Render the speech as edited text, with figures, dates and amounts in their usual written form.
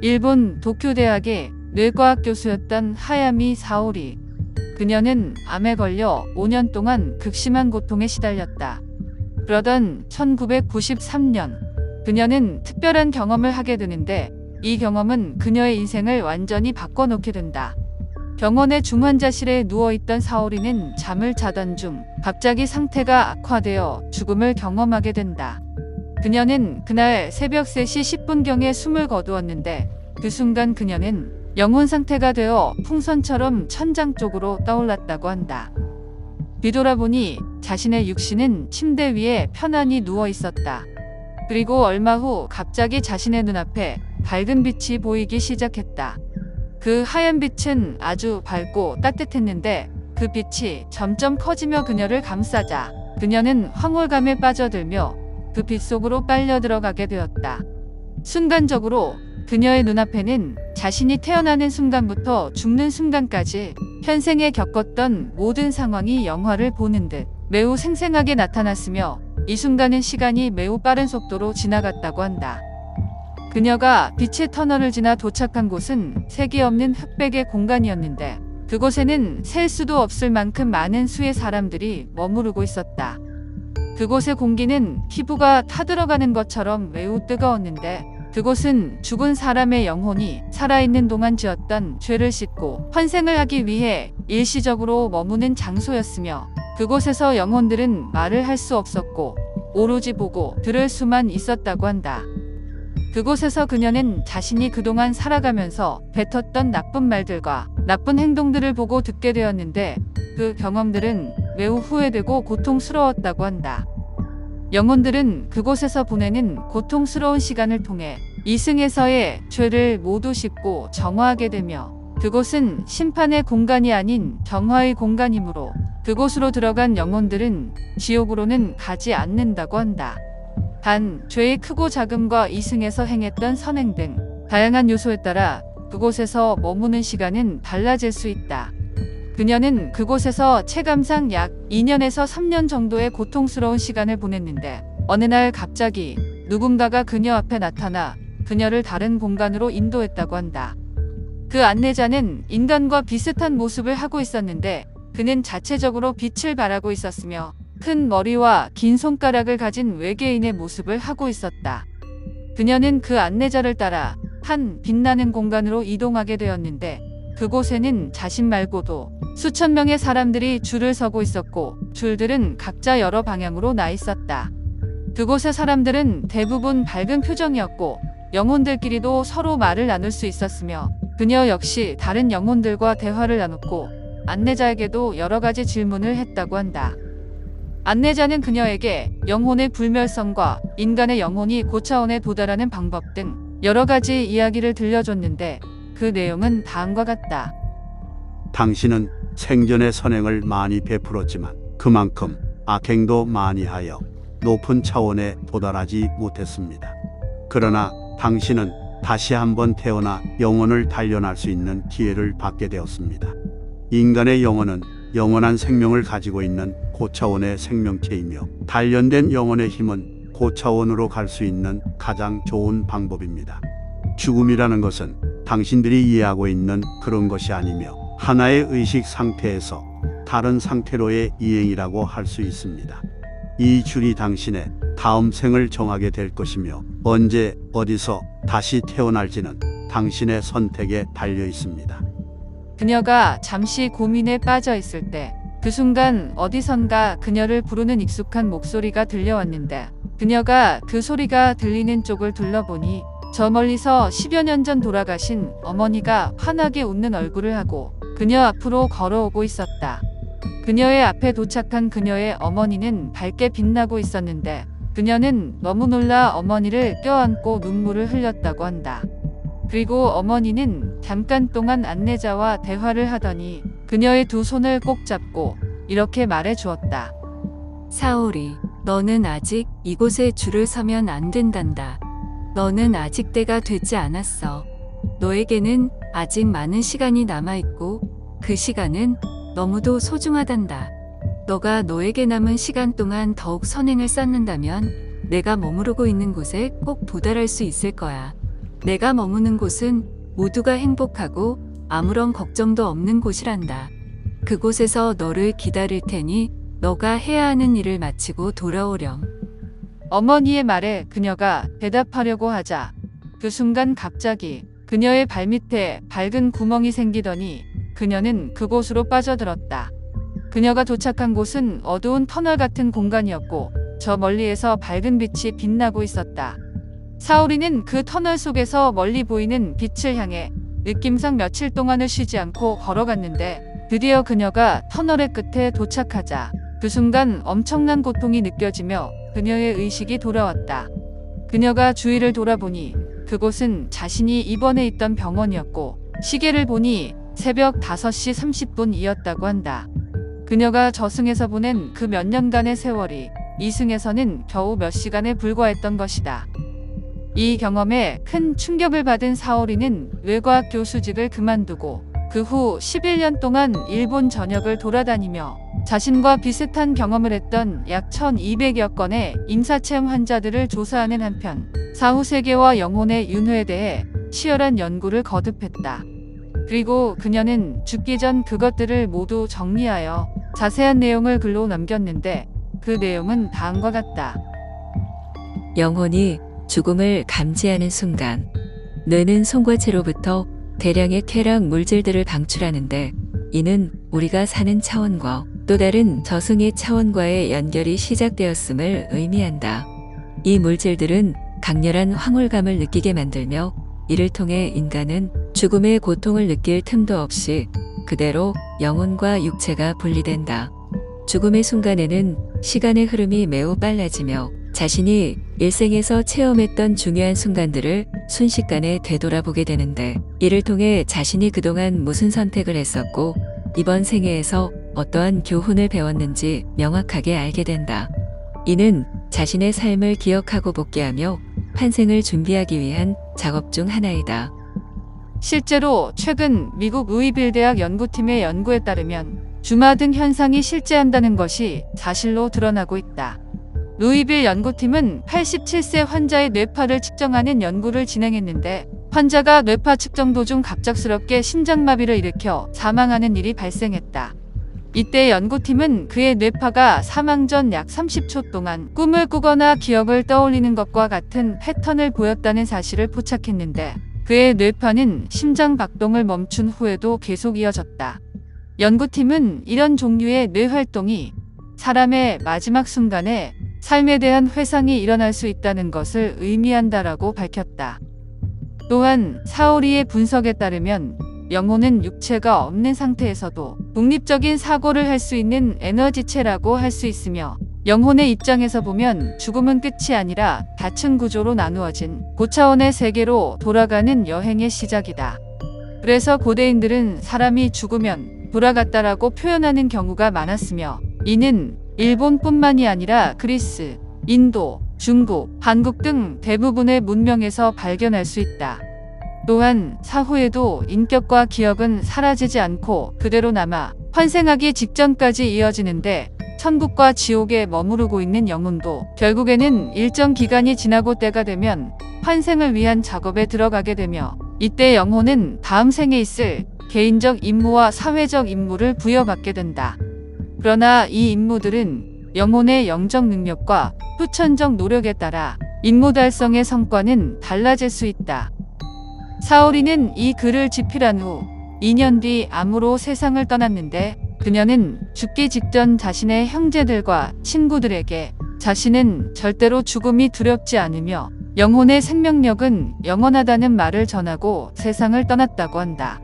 일본 도쿄대학의 뇌과학 교수였던 하야미 사오리. 그녀는 암에 걸려 5년 동안 극심한 고통에 시달렸다. 그러던 1993년 그녀는 특별한 경험을 하게 되는데 이 경험은 그녀의 인생을 완전히 바꿔놓게 된다. 병원의 중환자실에 누워있던 사오리는 잠을 자던 중 갑자기 상태가 악화되어 죽음을 경험하게 된다. 그녀는 그날 새벽 3시 10분경에 숨을 거두었는데 그 순간 그녀는 영혼 상태가 되어 풍선처럼 천장 쪽으로 떠올랐다고 한다. 뒤돌아보니 자신의 육신은 침대 위에 편안히 누워 있었다. 그리고 얼마 후 갑자기 자신의 눈앞에 밝은 빛이 보이기 시작했다. 그 하얀 빛은 아주 밝고 따뜻했는데 그 빛이 점점 커지며 그녀를 감싸자 그녀는 황홀감에 빠져들며 그 빛 속으로 빨려 들어가게 되었다. 순간적으로 그녀의 눈앞에는 자신이 태어나는 순간부터 죽는 순간까지 현생에 겪었던 모든 상황이 영화를 보는 듯 매우 생생하게 나타났으며 이 순간은 시간이 매우 빠른 속도로 지나갔다고 한다. 그녀가 빛의 터널을 지나 도착한 곳은 색이 없는 흑백의 공간이었는데 그곳에는 셀 수도 없을 만큼 많은 수의 사람들이 머무르고 있었다. 그곳의 공기는 피부가 타들어가는 것처럼 매우 뜨거웠는데 그곳은 죽은 사람의 영혼이 살아있는 동안 지었던 죄를 씻고 환생을 하기 위해 일시적으로 머무는 장소였으며 그곳에서 영혼들은 말을 할 수 없었고 오로지 보고 들을 수만 있었다고 한다. 그곳에서 그녀는 자신이 그동안 살아가면서 뱉었던 나쁜 말들과 나쁜 행동들을 보고 듣게 되었는데 그 경험들은 매우 후회되고 고통스러웠다고 한다. 영혼들은 그곳에서 보내는 고통스러운 시간을 통해 이승에서의 죄를 모두 씻고 정화하게 되며 그곳은 심판의 공간이 아닌 정화의 공간이므로 그곳으로 들어간 영혼들은 지옥으로는 가지 않는다고 한다. 단 죄의 크고 작음과 이승에서 행했던 선행 등 다양한 요소에 따라 그곳에서 머무는 시간은 달라질 수 있다. 그녀는 그곳에서 체감상 약 2년에서 3년 정도의 고통스러운 시간을 보냈는데 어느 날 갑자기 누군가가 그녀 앞에 나타나 그녀를 다른 공간으로 인도했다고 한다. 그 안내자는 인간과 비슷한 모습을 하고 있었는데 그는 자체적으로 빛을 발하고 있었으며 큰 머리와 긴 손가락을 가진 외계인의 모습을 하고 있었다. 그녀는 그 안내자를 따라 한 빛나는 공간으로 이동하게 되었는데 그곳에는 자신 말고도 수천 명의 사람들이 줄을 서고 있었고 줄들은 각자 여러 방향으로 나 있었다. 그곳의 사람들은 대부분 밝은 표정이었고 영혼들끼리도 서로 말을 나눌 수 있었으며 그녀 역시 다른 영혼들과 대화를 나눴고 안내자에게도 여러 가지 질문을 했다고 한다. 안내자는 그녀에게 영혼의 불멸성과 인간의 영혼이 고차원에 도달하는 방법 등 여러 가지 이야기를 들려줬는데 그 내용은 다음과 같다. 당신은 생전에 선행을 많이 베풀었지만 그만큼 악행도 많이 하여 높은 차원에 도달하지 못했습니다. 그러나 당신은 다시 한번 태어나 영혼을 단련할 수 있는 기회를 받게 되었습니다. 인간의 영혼은 영원한 생명을 가지고 있는 고차원의 생명체이며 단련된 영혼의 힘은 고차원으로 갈 수 있는 가장 좋은 방법입니다. 죽음이라는 것은 당신들이 이해하고 있는 그런 것이 아니며 하나의 의식 상태에서 다른 상태로의 이행이라고 할 수 있습니다. 이 줄이 당신의 다음 생을 정하게 될 것이며 언제 어디서 다시 태어날지는 당신의 선택에 달려 있습니다. 그녀가 잠시 고민에 빠져 있을 때 그 순간 어디선가 그녀를 부르는 익숙한 목소리가 들려왔는데 그녀가 그 소리가 들리는 쪽을 둘러보니 저 멀리서 10여 년 전 돌아가신 어머니가 환하게 웃는 얼굴을 하고 그녀 앞으로 걸어오고 있었다. 그녀의 앞에 도착한 그녀의 어머니는 밝게 빛나고 있었는데 그녀는 너무 놀라 어머니를 껴안고 눈물을 흘렸다고 한다. 그리고 어머니는 잠깐 동안 안내자와 대화를 하더니 그녀의 두 손을 꼭 잡고 이렇게 말해 주었다. 사오리, 너는 아직 이곳에 줄을 서면 안 된단다. 너는 아직 때가 되지 않았어. 너에게는 아직 많은 시간이 남아있고 그 시간은 너무도 소중하단다. 너가 너에게 남은 시간 동안 더욱 선행을 쌓는다면 내가 머무르고 있는 곳에 꼭 도달할 수 있을 거야. 내가 머무는 곳은 모두가 행복하고 아무런 걱정도 없는 곳이란다. 그곳에서 너를 기다릴 테니 너가 해야 하는 일을 마치고 돌아오렴. 어머니의 말에 그녀가 대답하려고 하자 그 순간 갑자기 그녀의 발밑에 밝은 구멍이 생기더니 그녀는 그곳으로 빠져들었다. 그녀가 도착한 곳은 어두운 터널 같은 공간이었고 저 멀리에서 밝은 빛이 빛나고 있었다. 사오리는 그 터널 속에서 멀리 보이는 빛을 향해 느낌상 며칠 동안을 쉬지 않고 걸어갔는데 드디어 그녀가 터널의 끝에 도착하자 그 순간 엄청난 고통이 느껴지며 그녀의 의식이 돌아왔다. 그녀가 주위를 돌아보니 그곳은 자신이 입원해 있던 병원이었고 시계를 보니 새벽 5시 30분이었다고 한다. 그녀가 저승에서 보낸 그 몇 년간의 세월이 이승에서는 겨우 몇 시간에 불과했던 것이다. 이 경험에 큰 충격을 받은 사오리는 뇌과학 교수직을 그만두고 그 후 11년 동안 일본 전역을 돌아다니며 자신과 비슷한 경험을 했던 약 1200여 건의 임사체험 환자들을 조사하는 한편 사후 세계와 영혼의 윤회에 대해 치열한 연구를 거듭했다. 그리고 그녀는 죽기 전 그것들을 모두 정리하여 자세한 내용을 글로 남겼는데 그 내용은 다음과 같다. 영혼이 죽음을 감지하는 순간 뇌는 송과체로부터 대량의 쾌락 물질들을 방출하는데 이는 우리가 사는 차원과 또 다른 저승의 차원과의 연결이 시작되었음을 의미한다. 이 물질들은 강렬한 황홀감을 느끼게 만들며 이를 통해 인간은 죽음의 고통을 느낄 틈도 없이 그대로 영혼과 육체가 분리된다. 죽음의 순간에는 시간의 흐름이 매우 빨라지며 자신이 일생에서 체험했던 중요한 순간들을 순식간에 되돌아보게 되는데 이를 통해 자신이 그동안 무슨 선택을 했었고 이번 생애에서 어떠한 교훈을 배웠는지 명확하게 알게 된다. 이는 자신의 삶을 기억하고 복귀하며 환생을 준비하기 위한 작업 중 하나이다. 실제로 최근 미국 루이빌 대학 연구팀의 연구에 따르면 주마 등 현상이 실제한다는 것이 사실로 드러나고 있다. 루이빌 연구팀은 87세 환자의 뇌파를 측정하는 연구를 진행했는데 환자가 뇌파 측정 도중 갑작스럽게 심장마비를 일으켜 사망하는 일이 발생했다. 이때 연구팀은 그의 뇌파가 사망 전 약 30초 동안 꿈을 꾸거나 기억을 떠올리는 것과 같은 패턴을 보였다는 사실을 포착했는데 그의 뇌파는 심장 박동을 멈춘 후에도 계속 이어졌다. 연구팀은 이런 종류의 뇌 활동이 사람의 마지막 순간에 삶에 대한 회상이 일어날 수 있다는 것을 의미한다라고 밝혔다. 또한 사오리의 분석에 따르면 영혼은 육체가 없는 상태에서도 독립적인 사고를 할 수 있는 에너지체라고 할 수 있으며 영혼의 입장에서 보면 죽음은 끝이 아니라 다층 구조로 나누어진 고차원의 세계로 돌아가는 여행의 시작이다. 그래서 고대인들은 사람이 죽으면 돌아갔다라고 표현하는 경우가 많았으며 이는 일본뿐만이 아니라 그리스, 인도, 중국, 한국 등 대부분의 문명에서 발견할 수 있다. 또한 사후에도 인격과 기억은 사라지지 않고 그대로 남아 환생하기 직전까지 이어지는데 천국과 지옥에 머무르고 있는 영혼도 결국에는 일정 기간이 지나고 때가 되면 환생을 위한 작업에 들어가게 되며 이때 영혼은 다음 생에 있을 개인적 임무와 사회적 임무를 부여받게 된다. 그러나 이 임무들은 영혼의 영적 능력과 후천적 노력에 따라 임무 달성의 성과는 달라질 수 있다. 사오리는 이 글을 집필한 후 2년 뒤 암으로 세상을 떠났는데 그녀는 죽기 직전 자신의 형제들과 친구들에게 자신은 절대로 죽음이 두렵지 않으며 영혼의 생명력은 영원하다는 말을 전하고 세상을 떠났다고 한다.